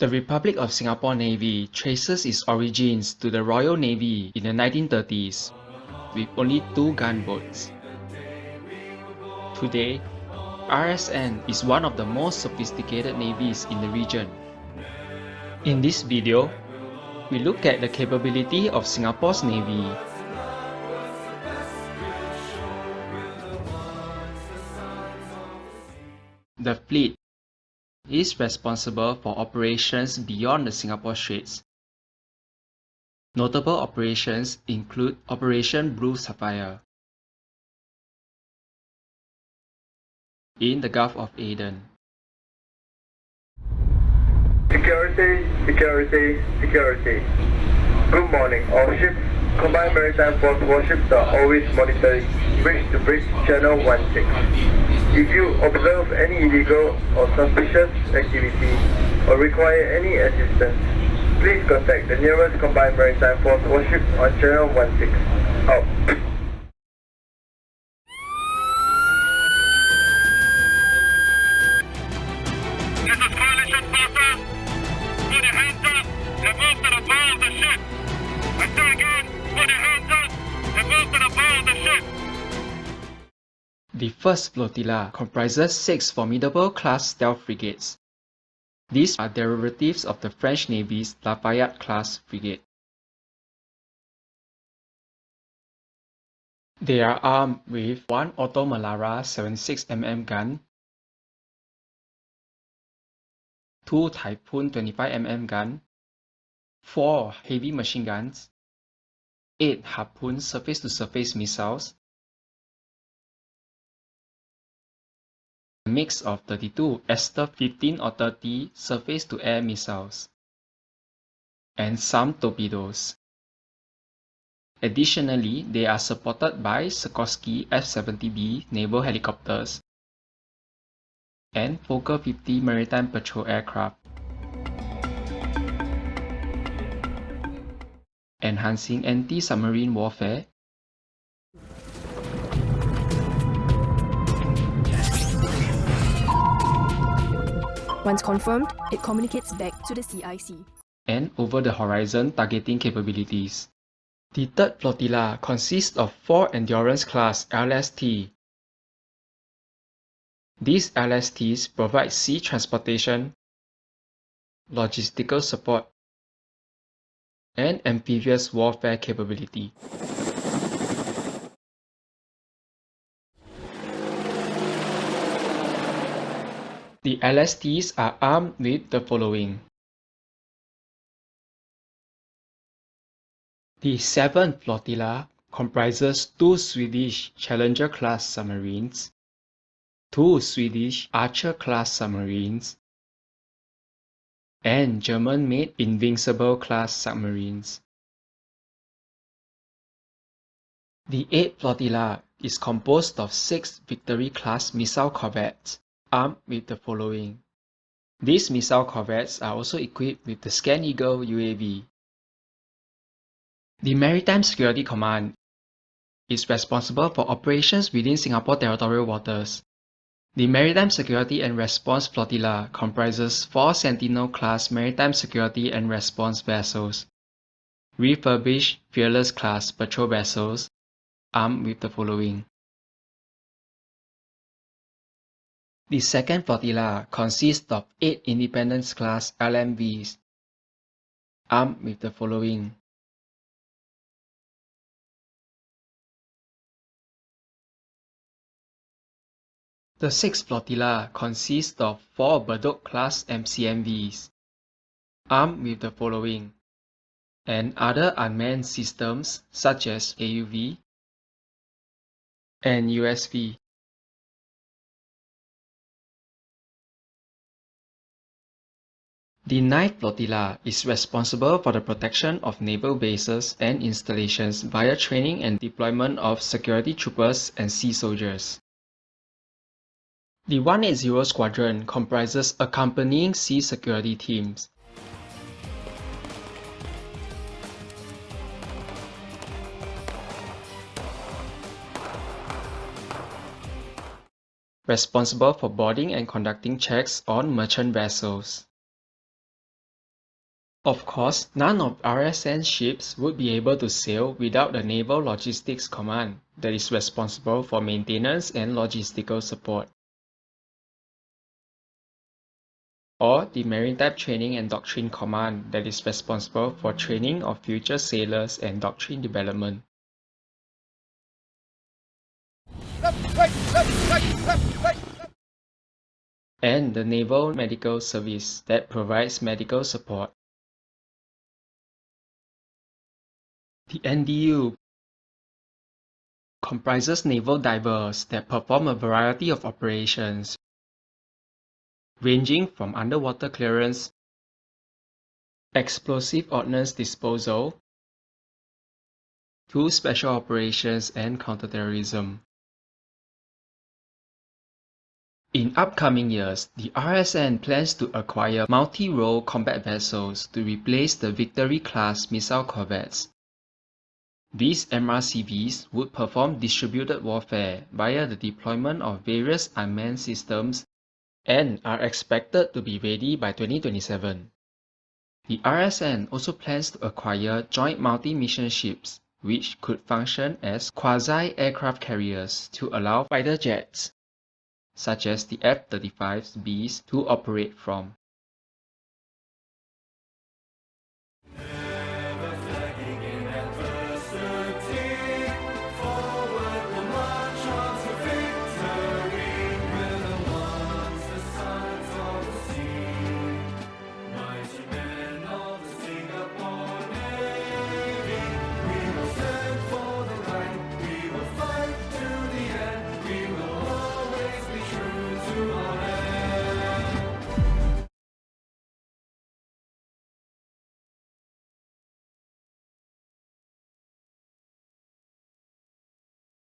The Republic of Singapore Navy traces its origins to the Royal Navy in the 1930s, with only 2 gunboats. Today, RSN is one of the most sophisticated navies in the region. In this video, we look at the capability of Singapore's Navy. The fleet is responsible for operations beyond the Singapore Straits. Notable operations include Operation Blue Sapphire in the Gulf of Aden. Security, security, security. Good morning. All ships, Combined Maritime Force warships are always monitoring bridge-to-bridge Channel 16. If you observe any illegal or suspicious activity or require any assistance, please contact the nearest Combined Maritime Force warship on Channel 16. Out. This is Coalition Forces. Put your hands up and move to the bow of the ship. I say again, put your hands up and move to the bow of the ship. The first flotilla comprises 6 formidable class stealth frigates. These are derivatives of the French Navy's Lafayette-class frigate. They are armed with 1 Otto Melara 76mm gun, 2 Typhoon 25mm gun, 4 heavy machine guns, 8 Harpoon surface-to-surface missiles, a mix of 32 Aster 15 or 30 surface-to-air missiles, and some torpedoes. Additionally, they are supported by Sikorsky F-70B naval helicopters and Fokker 50 maritime patrol aircraft, enhancing anti-submarine warfare. Once confirmed, it communicates back to the CIC. And over-the-horizon targeting capabilities. The third flotilla consists of 4 Endurance-class LST. These LSTs provide sea transportation, logistical support, and amphibious warfare capability. The LSTs are armed with the following. The 7th flotilla comprises 2 Swedish Challenger-class submarines, 2 Swedish Archer-class submarines, and German-made Invincible-class submarines. The 8th flotilla is composed of 6 Victory-class missile corvettes armed with the following. These missile corvettes are also equipped with the Scan Eagle UAV. The Maritime Security Command is responsible for operations within Singapore territorial waters. The Maritime Security and Response Flotilla comprises 4 Sentinel-class maritime security and response vessels, refurbished Fearless-class patrol vessels armed with the following. The 2nd flotilla consists of 8 Independence-class LMVs armed with the following. The 6th flotilla consists of 4 Bedok-class MCMVs armed with the following, and other unmanned systems such as AUV and USV. The 9th flotilla is responsible for the protection of naval bases and installations via training and deployment of security troopers and sea soldiers. The 180 Squadron comprises accompanying sea security teams. Responsible for boarding and conducting checks on merchant vessels. Of course, none of RSN ships would be able to sail without the Naval Logistics Command that is responsible for maintenance and logistical support, or the Maritime Training and Doctrine Command that is responsible for training of future sailors and doctrine development. And the Naval Medical Service that provides medical support. The NDU comprises naval divers that perform a variety of operations, ranging from underwater clearance, explosive ordnance disposal, to special operations and counterterrorism. In upcoming years, the RSN plans to acquire multi-role combat vessels to replace the Victory-class missile corvettes. These MRCVs would perform distributed warfare via the deployment of various unmanned systems and are expected to be ready by 2027. The RSN also plans to acquire joint multi-mission ships, which could function as quasi-aircraft carriers to allow fighter jets, such as the F-35Bs, to operate from.